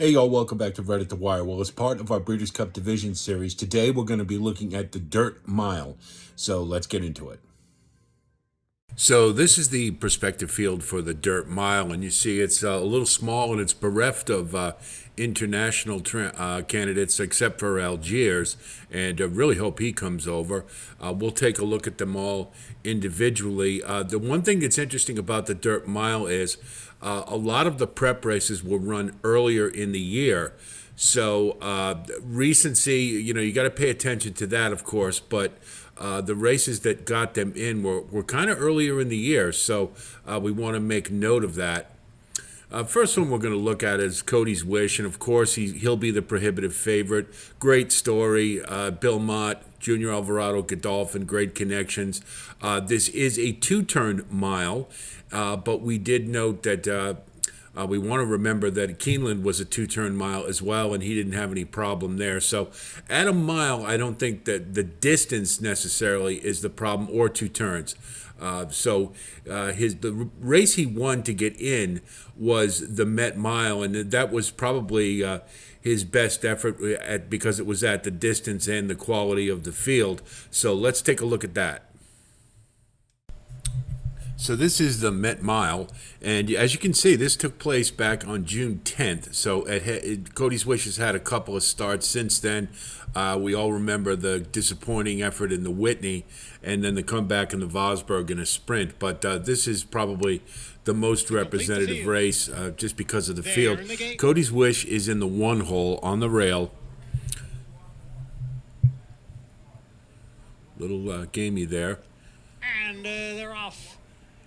Hey y'all, welcome back to Right at the Wire. Well, as part of our Breeders' Cup Division Series, today we're going to be looking at the Dirt Mile. So let's get into it. So this is the prospective field for the Dirt Mile, and you see it's a little small and it's bereft of international candidates except for Algers, and really hope he comes over. We'll take a look at them all individually. The one thing that's interesting about the Dirt Mile is a lot of the prep races will run earlier in the year. So recency, you got to pay attention to that, of course, but the races that got them in were kind of earlier in the year, so we want to make note of that. First one we're going to look at is Cody's Wish, and of course he'll be the prohibitive favorite. Great story, Bill Mott, Junior Alvarado, Godolphin, great connections. This is a two-turn mile, but we did note that we want to remember that Keeneland was a two-turn mile as well, and he didn't have any problem there. So at a mile, I don't think that the distance necessarily is the problem, or two turns. The race he won to get in was the Met Mile, and that was probably his best effort because it was at the distance and the quality of the field. So let's take a look at that. So this is the Met Mile, and as you can see, this took place back on June 10th. So Cody's Wish has had a couple of starts since then. We all remember the disappointing effort in the Whitney, and then the comeback in the Vosburg in a sprint. But this is probably the most representative race just because of the field. Cody's Wish is in the one hole on the rail. Little gamey there. And they're off.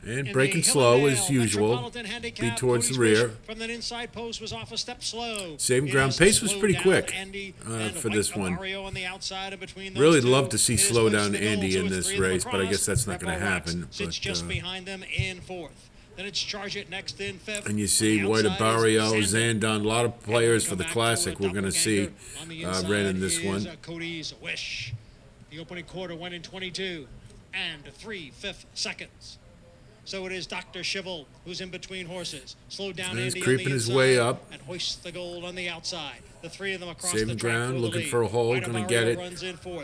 And breaking slow as usual. Be towards the rear. From the inside post was off a step slow. Saving ground. Pace was pretty quick for this one. Really love to see slow down Andy in this race, but I guess that's not going to happen. Sits just behind them in fourth. Then it's Charge It next in fifth. And you see White Barrio, Zandon, a lot of players for the Classic we're going to see ran in this one. Cody's Wish. The opening quarter went in 22 and 3/5 seconds. So it is Dr. Shivel who's in between horses. Slowed down Andy creeping his way up and hoists the gold on the outside. The three of them across saving the track ground, looking for a hole, going to get it.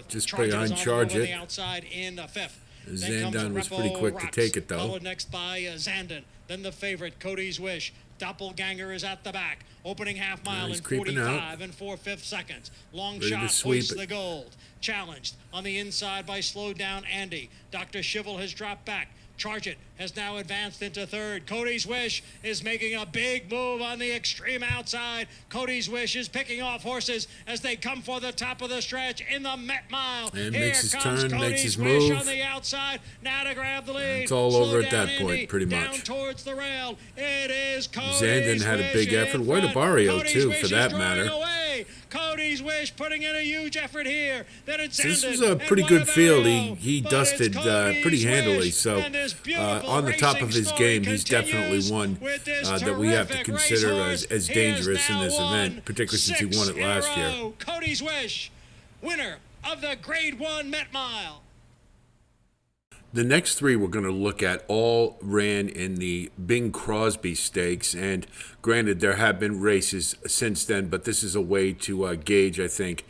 Just behind Charge It. Outside in fifth. Zandon was pretty quick to take it, though. Followed next by Zandon. Then the favorite, Cody's Wish. Doppelganger is at the back. Opening half mile in 45 and 4/5 seconds. Long shot hoists the gold. Challenged on the inside by slowed down Andy. Dr. Shivel has dropped back. Charge It has now advanced into third. Cody's Wish is making a big move on the extreme outside. Cody's Wish is picking off horses as they come for the top of the stretch in the Met Mile. And here makes his comes turn, Cody's makes his Wish move. On the outside, now to grab the lead. It's all over at that Andy, point, pretty much. Down towards the rail. It is Cody's Zandon had a big Wish effort. White Barrio too, for that matter. Cody's Wish putting in a huge effort here. Then it's this was a pretty good field. He dusted pretty handily. So on the top of his game, he's definitely one that we have to consider as dangerous in this event, particularly since he won it last year. Cody's Wish, winner of the Grade 1 Met Mile. The next three we're going to look at all ran in the Bing Crosby Stakes, and granted, there have been races since then, but this is a way to gauge, I think,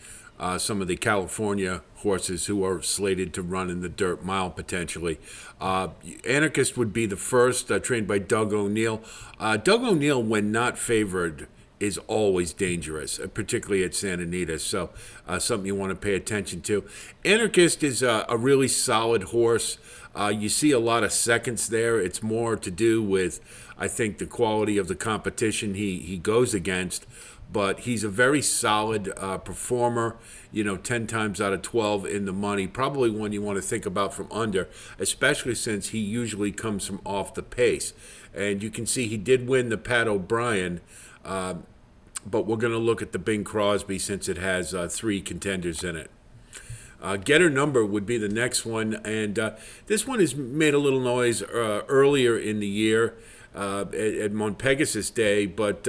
some of the California horses who are slated to run in the Dirt Mile potentially. Anarchist would be the first, trained by Doug O'Neill. Doug O'Neill, when not favored, is always dangerous, particularly at Santa Anita. So something you want to pay attention to. Anarchist is a really solid horse. You see a lot of seconds there. It's more to do with, I think, the quality of the competition he goes against. But he's a very solid performer, 10 times out of 12 in the money. Probably one you want to think about from under, especially since he usually comes from off the pace. And you can see he did win the Pat O'Brien, but we're going to look at the Bing Crosby since it has three contenders in it. Getter Number would be the next one, and this one has made a little noise earlier in the year at Mont Pegasus Day, but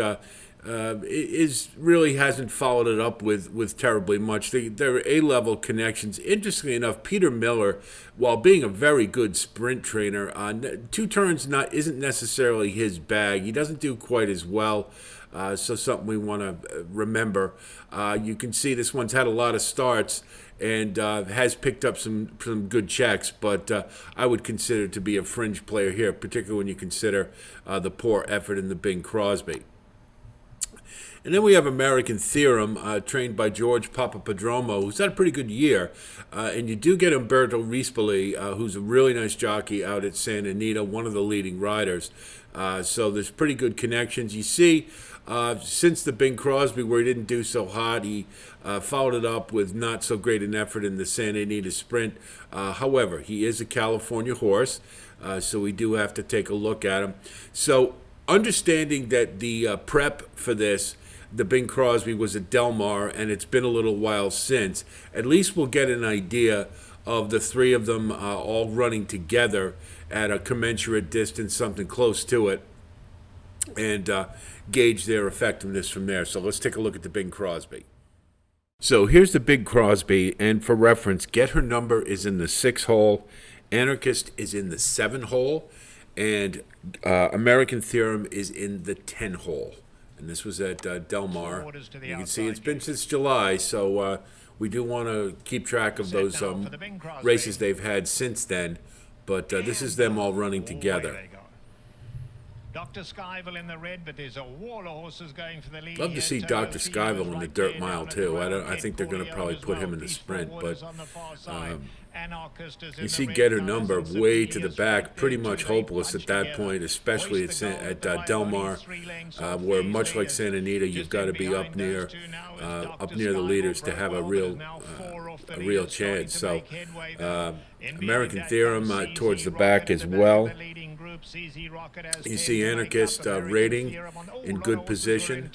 really hasn't followed it up with terribly much. They're A-level connections. Interestingly enough, Peter Miller, while being a very good sprint trainer, 2 turns isn't necessarily his bag. He doesn't do quite as well. So something we want to remember. You can see this one's had a lot of starts and has picked up some good checks, but I would consider it to be a fringe player here, particularly when you consider the poor effort in the Bing Crosby. And then we have American Theorem, trained by George Papapadromo, who's had a pretty good year. And you do get Umberto Rispoli, who's a really nice jockey out at Santa Anita, one of the leading riders. So there's pretty good connections. You see, since the Bing Crosby, where he didn't do so hot, he followed it up with not so great an effort in the Santa Anita Sprint. However, he is a California horse, so we do have to take a look at him. So understanding that the prep for this, the Bing Crosby, was at Del Mar, and it's been a little while since, at least we'll get an idea of the 3 of them all running together at a commensurate distance, something close to it, and gauge their effectiveness from there. So let's take a look at the Bing Crosby. So here's the Bing Crosby, and for reference, Get Her Number is in the 6 hole, Anarchist is in the 7 hole, and American Theorem is in the 10 hole. And this was at Del Mar. You can see it's been since July, so we do want to keep track of those races they've had since then. But this is them all running together. Dr. Skyville in the red, but there's a wall of horses going for the lead. Love to see Dr. Skyville in the dirt mile too. I think they're going to probably put him in the sprint, but you see Get Her Number way to the back, pretty much hopeless at that point, especially at Del Mar, where much like Santa Anita, you've got to be up near the leaders to have a real chance. So American Theorem towards the back as well. You see Anarchist rating in good position.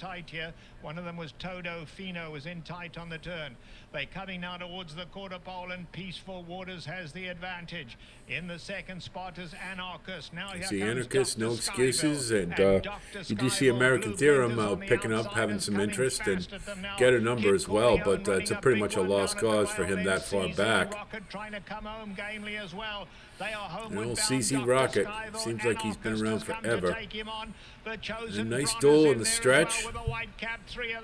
One of them was Todo Fino, was in tight on the turn. They're coming now towards the quarter pole, and Peaceful Waters has the advantage. In the second spot is Anarchist. Now you see Anarchist, no excuses, and you do see American Theorem picking up, having some interest, and Get Her Number as well, but it's pretty much a lost cause for him that far back. CZ Rocket seems like he's been around forever. A nice duel in the stretch.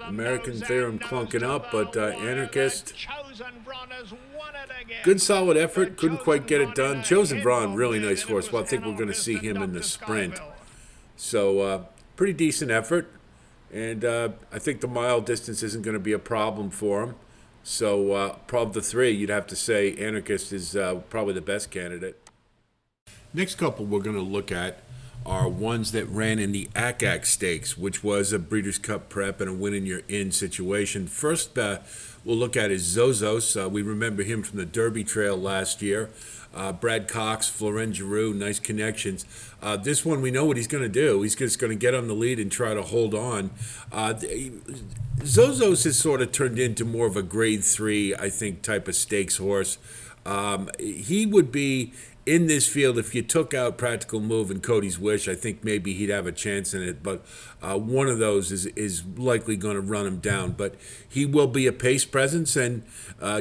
American Theorem clunking up, but Anarchist, good solid effort, couldn't quite get it done. Chosen Braun, really nice horse. Well, I think we're going to see him in the sprint. So pretty decent effort, and I think the mile distance isn't going to be a problem for him. So of the 3, you'd have to say Anarchist is probably the best candidate. Next couple we're going to look at are ones that ran in the ACAC Stakes, which was a Breeders' Cup prep and a win-and-you're-in situation. First we'll look at is Zooz. We remember him from the Derby Trail last year. Brad Cox, Florent Giroux, nice connections. This one, we know what he's going to do. He's just going to get on the lead and try to hold on. Zooz has sort of turned into more of a grade 3, I think, type of stakes horse. He would be in this field, if you took out Practical Move and Cody's Wish, I think maybe he'd have a chance in it. But one of those is likely going to run him down. But he will be a pace presence, and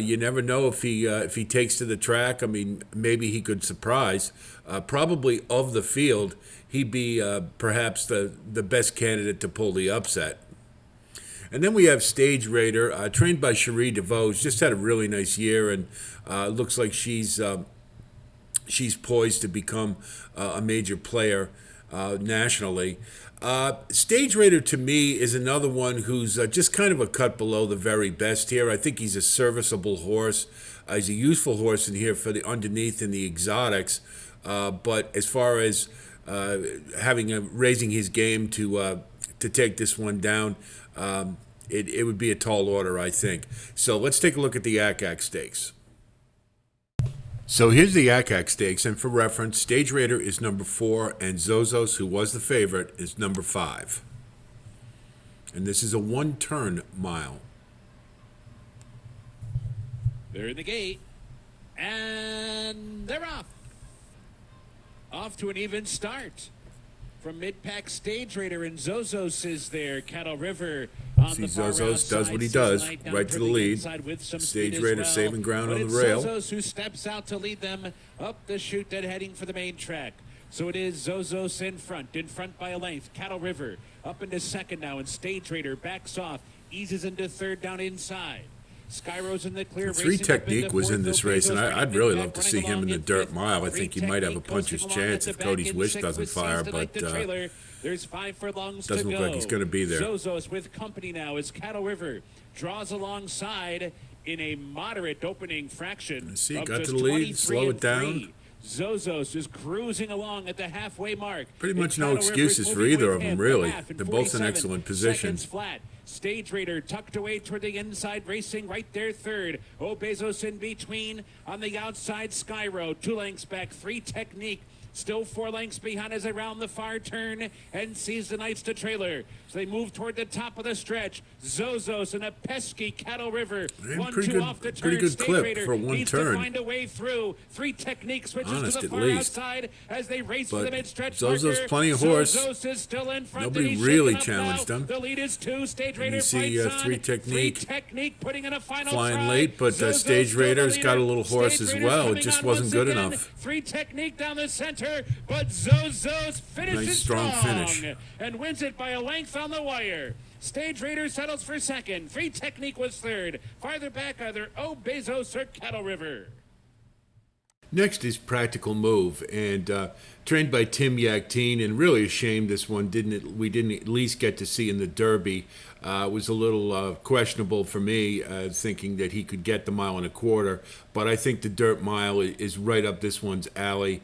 you never know if he takes to the track. I mean, maybe he could surprise. Probably of the field, he'd be perhaps the best candidate to pull the upset. And then we have Stage Raider, trained by Cherie DeVos. Who's just had a really nice year, and looks like she's poised to become a major player nationally. Stage Raider, to me, is another one who's just kind of a cut below the very best here. I think he's a serviceable horse. He's a useful horse in here for the underneath in the exotics. But as far as raising his game to take this one down, it would be a tall order, I think. So let's take a look at the ACAC Stakes. So here's the ACAC Stakes, and for reference, Stage Raider is number 4, and Zooz, who was the favorite, is number 5. And this is a 1-turn mile. They're in the gate, and they're off. Off to an even start. from mid-pack Stage Raider, and Zooz is there. Cattle River on the far Zooz outside, does what he does, right to the lead. Stage Raider saving ground on the rail. Zooz who steps out to lead them up the chute and heading for the main track. So it is Zooz in front by a length. Cattle River up into second now, and Stage Raider backs off, eases into third down inside. Skyro's in the clear. Three Technique was in this race, and I'd really love to see him in the dirt mile. I think he might have a puncher's chance if Cody's Wish doesn't fire, but there's 5 furlongs doesn't look like he's going to be there. Zooz with company now as Cattle River draws alongside in a moderate opening fraction. See, got to the lead, slow it down. Zooz is cruising along at the halfway mark. Pretty much no excuses for either of them, really. They're both in excellent position. Flat. Stage Raider tucked away toward the inside, racing right there third. Bezos in between. On the outside, Skyro, 2 lengths back, 3 Technique. Still 4 lengths behind as they round the far turn and sees the Knights to trailer. So they move toward the top of the stretch. Zooz and a pesky Cattle River. 1-2 off the turn. Pretty good Stage clip Raider for one needs turn. To find a way through. 3 Technique switches Honest, to the at far least. outside as they race for the mid-stretch. Zooz plenty of horse. Zooz is still in front. Nobody really challenged him. The lead is 2. Stage Raider you see fights 3 on. Technique, 3 Technique putting in a final flying try. late, but Stage Raider's got a little horse Stage as Raider's well. It coming just on wasn't once good again. enough. 3 Technique down the center, but Zooz finishes Nice strong finish. and wins it by a length on the wire. Stage Raider settles for second. 3 Technique was third. Farther back, either Bezos or Cattle River. Next is Practical Move, and trained by Tim Yaktine, and really a shame this one we didn't at least get to see in the Derby. It was a little questionable for me, thinking that he could get the 1.25 miles, but I think the dirt mile is right up this one's alley.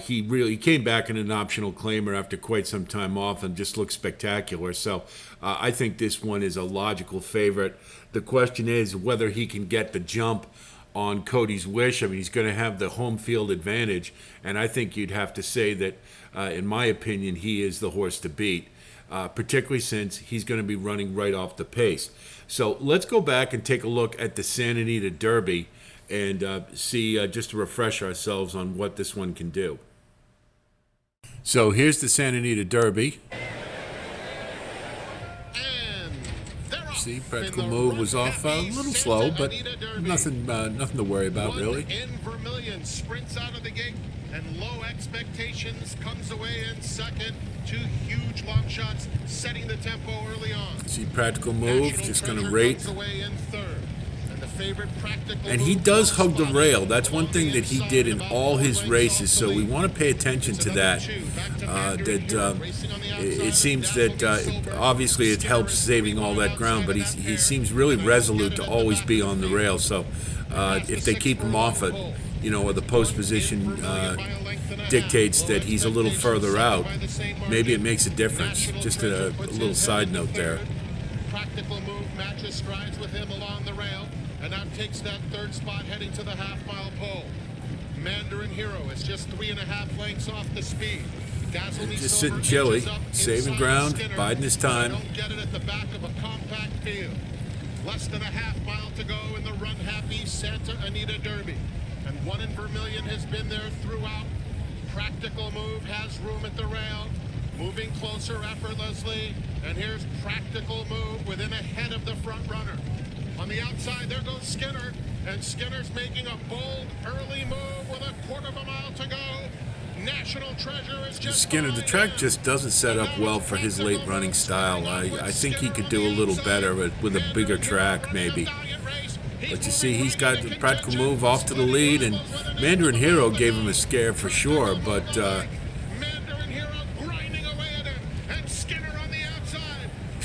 He came back in an optional claimer after quite some time off and just looked spectacular. So I think this one is a logical favorite. The question is whether he can get the jump on Cody's Wish. I mean, he's going to have the home field advantage, and I think you'd have to say that, in my opinion, he is the horse to beat, particularly since he's going to be running right off the pace. So let's go back and take a look at the Santa Anita Derby and see, just to refresh ourselves on what this one can do. So here's the Santa Anita Derby. See, Practical Move was off a little slow, but nothing to worry about, really. In Vermilion sprints out of the gate, and Low Expectations comes away in second. 2 huge long shots setting the tempo early on. See, Practical Move just going to rate. Comes away in third. The favorite Practical And he does hug the rail. That's one thing that he did in all his races, so we want to pay attention to that. It seems that obviously it helps saving all that ground, but he seems really resolute to always be on the rail. So if they keep him off it, or the post position dictates that he's a little further out, maybe it makes a difference. Just a little side note there. Practical Move matches strides with him along the rail, and now takes that third spot heading to the half-mile pole. Mandarin Hero is just 3.5 lengths off the speed. Just sitting chilly, saving ground, biding his time. Don't get it at the back of a compact field. Less than a half-mile to go in the run-happy Santa Anita Derby. And 1 in Vermilion has been there throughout. Practical Move has room at the rail. Moving closer effortlessly, and here's Practical Move within a head of the front runner. On the outside, there goes Skinner, and Skinner's making a bold early move with 1/4 mile to go. National Treasure is just Skinner, the track just doesn't set up well for his late running style. I think he could do a little better with a bigger track, maybe. But you see, he's got the Practical Move off to the lead, and Mandarin Hero gave him a scare for sure, but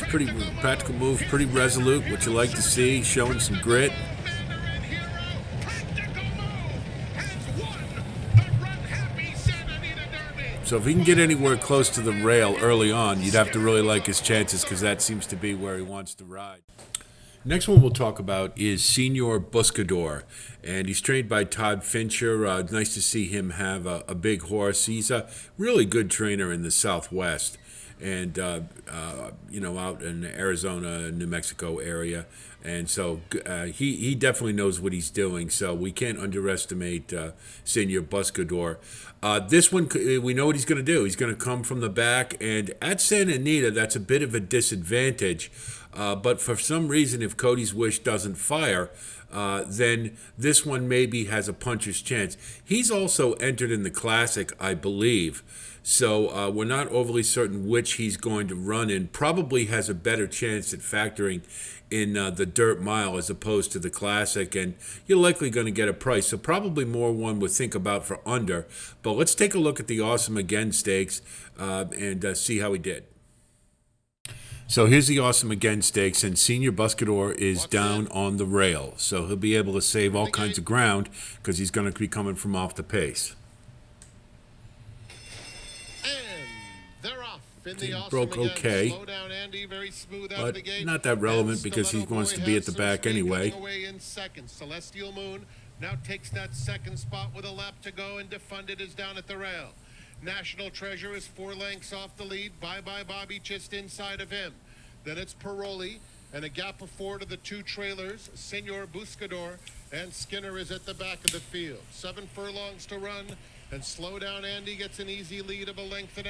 pretty Practical Move, pretty resolute, what you like to see, showing some grit. So if he can get anywhere close to the rail early on, you'd have to really like his chances, because that seems to be where he wants to ride. Next one we'll talk about is Senior Buscador, and he's trained by Todd Fincher. Nice to see him have a big horse. He's a really good trainer in the Southwest. and out in the Arizona, New Mexico area. And so he definitely knows what he's doing. So we can't underestimate Senior Buscador. This one, we know what he's going to do. He's going to come from the back. And at Santa Anita, that's a bit of a disadvantage. But for some reason, if Cody's Wish doesn't fire, then this one maybe has a puncher's chance. He's also entered in the Classic, I believe. So we're not overly certain which he's going to run in. Probably has a better chance at factoring in the Dirt Mile as opposed to the Classic, and you're likely going to get a price. So probably more one would think about for under. But let's take a look at the Awesome Again Stakes and see how he did. So here's the Awesome Again Stakes, and Senior Buscador is down on the rail. So he'll be able to save all kinds of ground because he's going to be coming from off the pace. He broke okay, but not that relevant because he wants to be at the back anyway. Celestial Moon now takes that second spot with a lap to go, and Defunded is down at the rail. National Treasure is 4 lengths off the lead. Bye Bye Bobby just inside of him. Then it's Paroli, and a gap of 4 to the 2 trailers. Senor Buscador and Skinner is at the back of the field. 7 furlongs to run, and Slow Down Andy gets an easy lead of 1.5 lengths.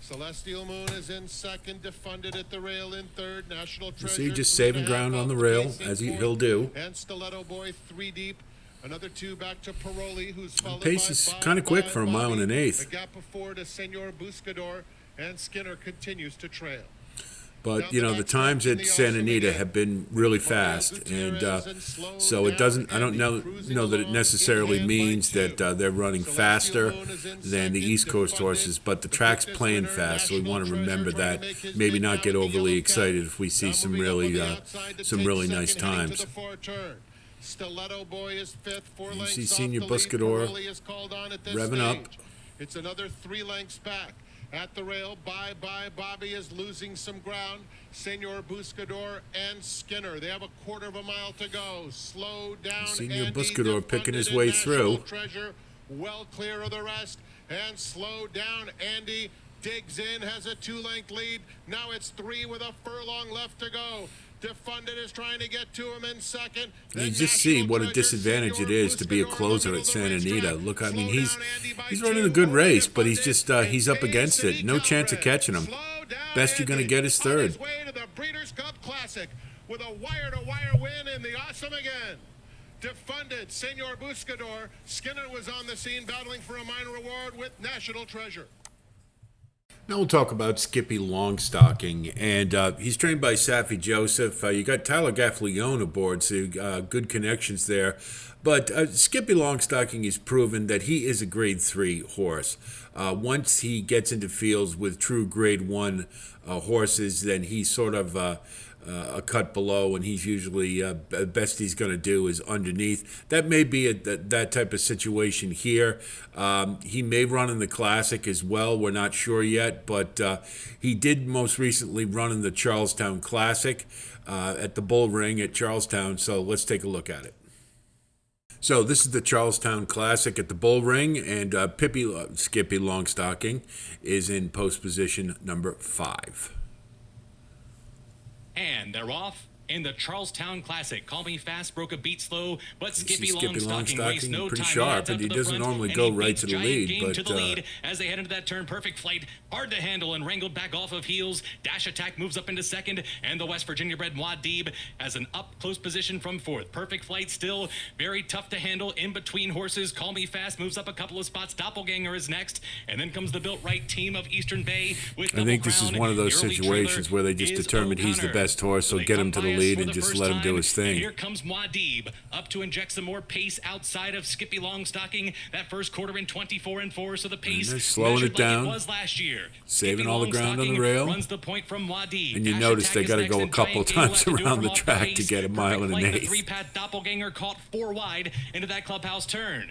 Celestial Moon is in second, Defunded at the rail in third. National Treasure. See, just saving ground on the rail, as he'll do. And Stiletto Boy 3 deep. Another 2 back to Paroli, who's followed by pace is kind of quick for a mile and an eighth. A gap of 4 to Senor Buscador, and Skinner continues to trail. But, the times at Santa Anita have been really fast. And so it doesn't, I don't know that it necessarily means that they're running faster than the East Coast horses, but the track's playing fast, so we want to remember that. Maybe not get overly excited if we see some really nice times. Stiletto Boy is 5th, 4 You lengths see off Senior the lead. Buscador Paroli is called on at this revving up. stage. It's another 3 lengths back. At the rail, Bye Bye Bobby is losing some ground. Senor Buscador and Skinner. They have a 1/4 mile to go. Slow down. Senior Andy, Buscador picking his Defunded way and National through. Treasure well clear of the rest. And Slow Down Andy digs in, has a 2-length lead. Now it's 3 with a furlong left to go. Defunded is trying to get to him in second. You just see what a disadvantage it is to be a closer at Santa Anita. Look, I mean, he's running a good race, but he's just he's up against it. No chance of catching him. Best you're going to get is third. On his way to the Breeders' Cup Classic with a wire-to-wire win in the Awesome Again. Defunded, Senor Buscador. Skinner was on the scene battling for a minor reward with National Treasure. Now we'll talk about Skippy Longstocking, and he's trained by Safi Joseph. You got Tyler Gaffleone aboard, so good connections there. But Skippy Longstocking has proven that he is a Grade 3 horse. Once he gets into fields with true Grade 1 horses, then he's sort of a cut below, and he's usually best he's going to do is underneath. That may be that type of situation here. He may run in the Classic as well. We're not sure yet, but he did most recently run in the Charlestown Classic at the Bull Ring at Charlestown. So let's take a look at it. So this is the Charlestown Classic at the Bull Ring, and Skippy Longstocking is in post position number 5. And they're off in the Charlestown Classic. Call Me Fast broke a beat slow, but Skippy Longstocking wastes no pretty time. sharp, and he doesn't normally go right to the lead. But to the lead as they head into that turn, Perfect Flight hard to handle and wrangled back off of heels. Dash Attack moves up into second, and the West Virginia bred Muad'Dib has an up close position from 4th. Perfect Flight still very tough to handle in between horses. Call Me Fast moves up a couple of spots. Doppelganger is next, and then comes the Built Right team of Eastern Bay with I think this is one of those situations where they just determined he's the best horse, so get him to the lead and just let him do his thing. And here comes Muad'Dib up to inject some more pace outside of Skippy Longstocking. That first quarter in 24 and 4, so the pace slowing it down, like it was last year. Saving all the ground on the rail. Runs the point from Muad'Dib. And you notice they got to go a couple times around the track to get a mile and an eighth. The 3-pad Doppelganger caught 4 wide into that clubhouse turn.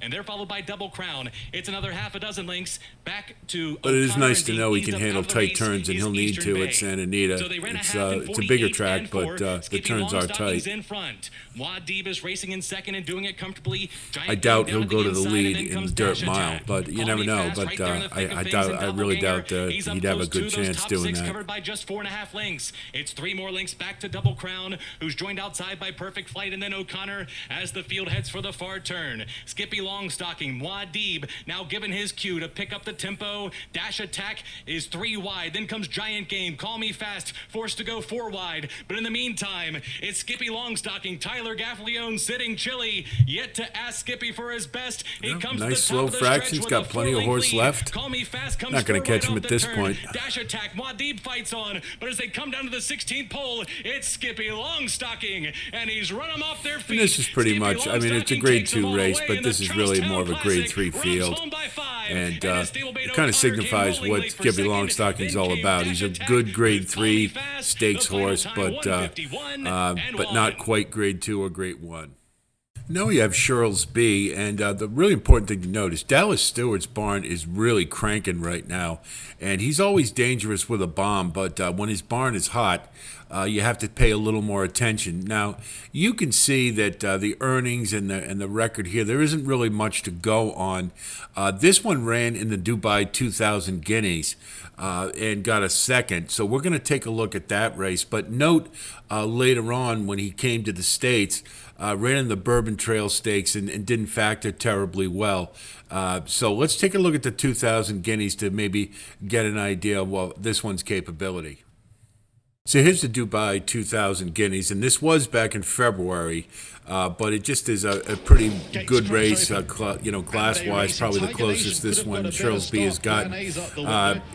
and they're followed by Double Crown. It's another half a dozen lengths back to But it is O'Connor nice and to Dean know he Eads can up handle out of the tight race turns, and is he'll need Eastern to Bay. at Santa Anita. So they ran a It's half in a bigger 48 track, and but four. the Skippy turns are Longstocking's tight. in front. Wadib is racing in second and doing it comfortably. Giant I doubt Game down he'll at go to the inside, lead and then in comes the dirt Dash mile, Attack. but you Call never Me know. Fast But right there in the thick of I things, doubt, and I really doubt Doppelganger, he's up he'd have a close to good those chance top doing six, that. covered by just 4.5 lengths. It's 3 more lengths back to Double Crown, who's joined outside by Perfect Flight, and then O'Connor as the field heads for the far turn. Skippy Longstocking, Wadib now given his cue to pick up the tempo. Dash Attack is 3 wide. Then comes Giant Game. Call Me Fast, forced to go 4 wide. But in the meantime, it's Skippy Longstocking. Tyler Gaffalione sitting chilly, yet to ask Skippy for his best. He comes to the Nice top slow of the fractions, stretch got with a plenty of 4-length horse lead. left. Call Me Fast comes Not gonna through catch right him off at the this turn. point. Dash Attack, Wadib fights on, but as they come down to the 16th pole, it's Skippy Longstocking, and he's run them off their feet. And this is pretty Skippy much, I mean, it's a Longstocking grade takes them 2 all race, away but in this the is really more of a grade Charlestown 3 Classic. field. Runs home by 5, And his stablemate it kind of O'Connor signifies came rolling what late for Skippy second. Longstocking's Then all came about. Dash He's a Attack good grade with 3 Call Me Fast. stakes The final horse, time, but 151 and not 1. quite grade 2 or grade 1. Now we have Sherles B, and the really important thing to note is Dallas Stewart's barn is really cranking right now, and he's always dangerous with a bomb, but when his barn is hot, you have to pay a little more attention. Now, you can see that the earnings and the record here, there isn't really much to go on. This one ran in the Dubai 2000 Guineas and got a second, so we're going to take a look at that race. But note later on when he came to the States, ran in the Bourbon Trail Stakes and didn't factor terribly well. So let's take a look at the 2000 Guineas to maybe get an idea of this one's capability. So here's the Dubai 2000 Guineas, and this was back in February, but it just is a pretty good race, class-wise, probably the closest this one Sherles B has gotten.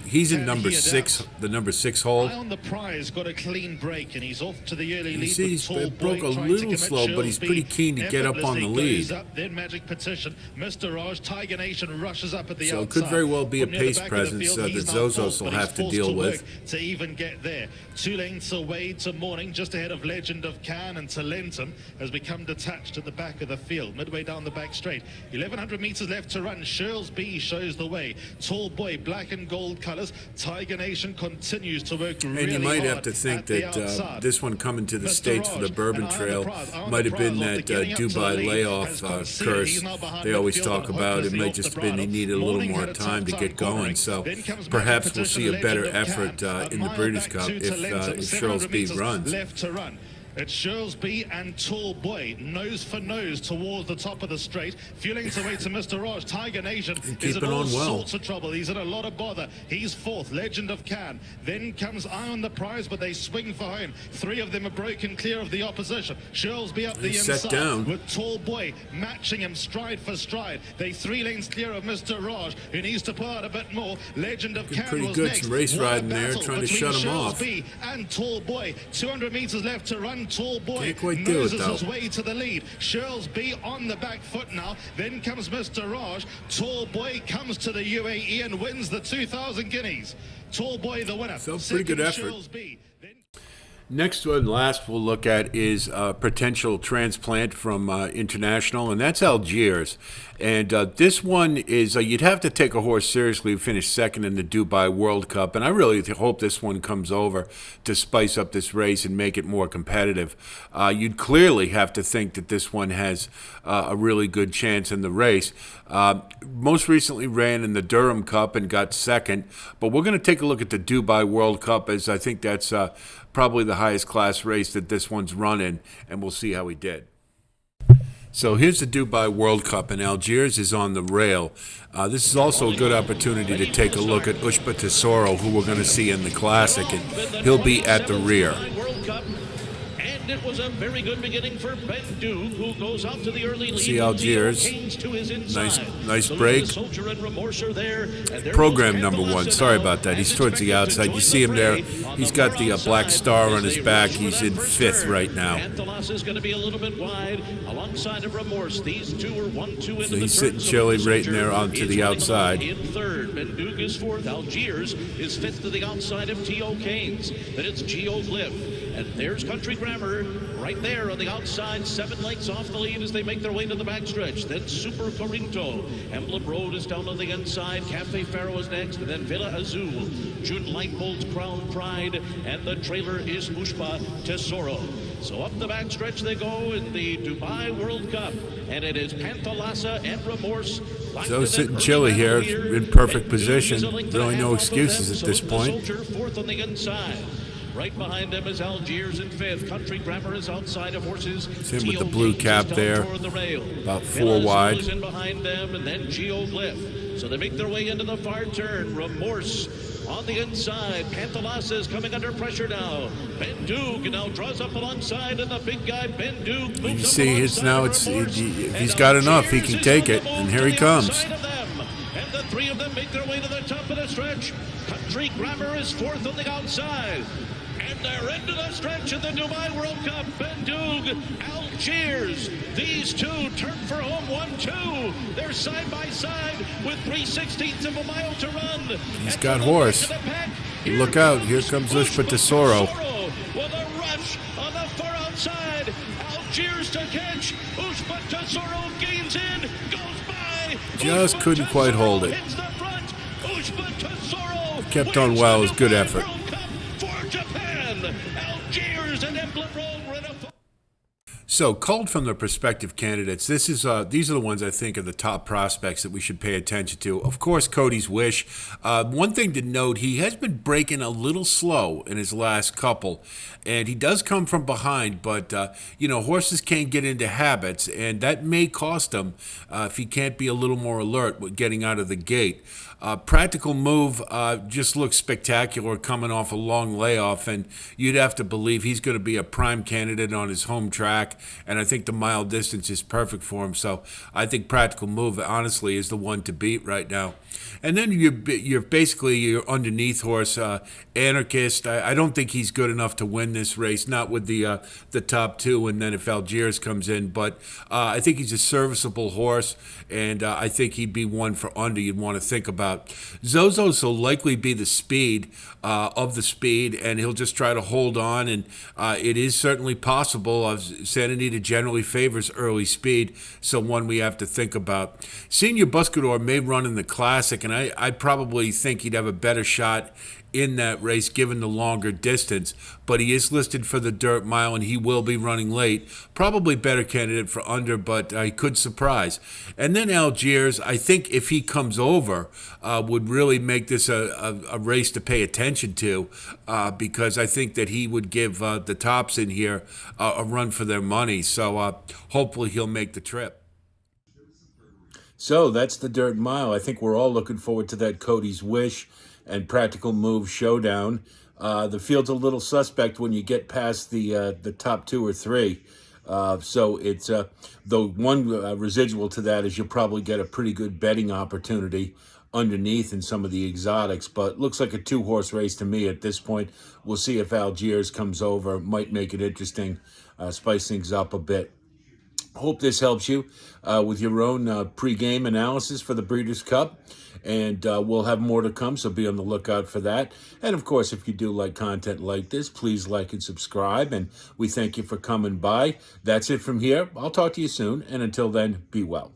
He's in number 6, the number 6 hole. On the prize, got a clean break, and he's off to the early You lead. see, he broke a little slow, but he's pretty keen to get up on the lead. Then Magic Petition, Mr. Raj, Tiger Nation rushes up at the So outside. it could very well be a From near the pace back of the presence field, that he's now Zooz fourth, will but have he's to forced deal to with. work to even get there. 2 lengths away to Morning, just ahead of Legend of Cannes, and Talentum has become detached at the back of the field, midway down the back straight. 1100 meters left to run. Sherles B shows the way. Tall Boy, black and gold colors. Tiger Nation continues to work really hard. And you might have to think that this one coming to the States for the Bourbon Trail might have been that Dubai layoff curse they always talk about. It might just have been he needed a little more time to get going. So perhaps we'll see a better effort in the Breeders' Cup if Sherles B runs. Left to run. It's Sherles B and Tall Boy, nose for nose towards the top of the straight. Fueling its way to Mr. Raj. Tiger Nation is in all sorts of trouble. He's in a lot of bother. He's fourth. Legend of Cannes. Then comes Eye on the Prize, but they swing for home. 3 of them are broken clear of the opposition. Sherles B up the inside down with Tall Boy matching him stride for stride. They 3 lengths clear of Mr. Raj, who needs to pull out a bit more. Legend of Cannes pretty was good. next. Some race What a riding there, battle trying to between shut him Sherles off. B and Tall Boy. 200 meters left to run. Tall Boy Can't quite do it, noses though. his way to the lead. Sherles B on the back foot now. Then comes Mr. Raj. Tall Boy comes to the UAE and wins the 2000 Guineas. Tall Boy the winner. So pretty good Second, effort. Sherles B. Then Next and last we'll look at is a potential transplant from International, and that's Algers. And this one is, you'd have to take a horse seriously to finish second in the Dubai World Cup, and I really hope this one comes over to spice up this race and make it more competitive. You'd clearly have to think that this one has a really good chance in the race. Most recently ran in the Durham Cup and got second, but we're going to take a look at the Dubai World Cup, as I think that's probably the highest class race that this one's run in, and we'll see how he did. So here's the Dubai World Cup, and Algers is on the rail. This is also a good opportunity to take a look at Ushba Tesoro, who we're going to see in the Classic, and he'll be at the rear. And it was a very good beginning for Ben Duke, who goes out to the early lead. See Algers. Nice break. Program number 1. Sorry about that. He's towards the outside. You see him there. He's got the black star on his back. He's in 5th right now. Anthelos is going to be a little bit wide alongside of Remorse. These two are 1-2 So he's sitting chilly right in there onto the outside. In 3rd, Ben Duke is 4th. Algiers is 5th to the outside of T.O. Keynes. Then it's Geo Cliff. And there's Country Grammar Trailer right there on the outside, 7 lengths off the lead as they make their way to the backstretch. Then Super Corinto. Emblem Road is down on the inside. Cafe Faro is next, and then Villa Azul. June Lightbolt's Crown Pride, and the trailer is Mushba Tesoro. So up the backstretch they go in the Dubai World Cup, and it is Panthalassa and Remorse. So sitting chilly here in perfect position. Really no excuses at this point. Fourth on the inside. Right behind them is Algers in fifth. Country Grammar is outside of horses. It's him with the blue cap there, about 4 wide. In behind them, and then Geoglyph. So they make their way into the far turn. Remorse on the inside. Panthalassa is coming under pressure now. Ben Doog now draws up alongside, and the big guy Ben Doog moves You see, it's now if he's got enough, he can take it, and here he comes. And the 3 of them make their way to the top of the stretch. Country Grammar is fourth on the outside. And they're into the stretch of the Dubai World Cup. Ben Doog, Algers. These two turn for home 1-2. They're side by side with 3/16 of a mile to run. He's got horse. Look out, here comes Mushba Tesoro. With a rush on the far outside. Algers to catch. Mushba Tesoro gains in, goes by. Just couldn't quite hold it. Kept on well, it was good effort. So, culled from the prospective candidates, these are the ones I think are the top prospects that we should pay attention to. Of course, Cody's Wish. One thing to note, he has been breaking a little slow in his last couple, and he does come from behind, but, horses can't get into habits, and that may cost him if he can't be a little more alert with getting out of the gate. Practical Move just looks spectacular coming off a long layoff, and you'd have to believe he's going to be a prime candidate on his home track, and I think the mile distance is perfect for him. So I think Practical Move, honestly, is the one to beat right now. And then you're basically your underneath horse, Anarchist. I don't think he's good enough to win this race, not with the top 2, and then if Algiers comes in. But I think he's a serviceable horse, and I think he'd be one for under you'd want to think about. Zooz will likely be the speed of the speed, and he'll just try to hold on, and it is certainly possible. Santa Anita generally favors early speed, so one we have to think about. Senior Buscador may run in the Classic, and I probably think he'd have a better shot in that race given the longer distance, but he is listed for the dirt mile and he will be running late. Probably better candidate for under, but he could surprise. And then Algiers, I think if he comes over, would really make this a race to pay attention to, because I think that he would give the tops in here a run for their money. So hopefully he'll make the trip. So that's the dirt mile. I think we're all looking forward to that Cody's Wish and Practical Move showdown. The field's a little suspect when you get past the top 2 or 3. So it's the one residual to that is you'll probably get a pretty good betting opportunity underneath in some of the exotics. But looks like a 2-horse race to me at this point. We'll see if Algiers comes over. Might make it interesting, spice things up a bit. Hope this helps you with your own pre-game analysis for the Breeders' Cup. And we'll have more to come, so be on the lookout for that. And, of course, if you do like content like this, please like and subscribe. And we thank you for coming by. That's it from here. I'll talk to you soon. And until then, be well.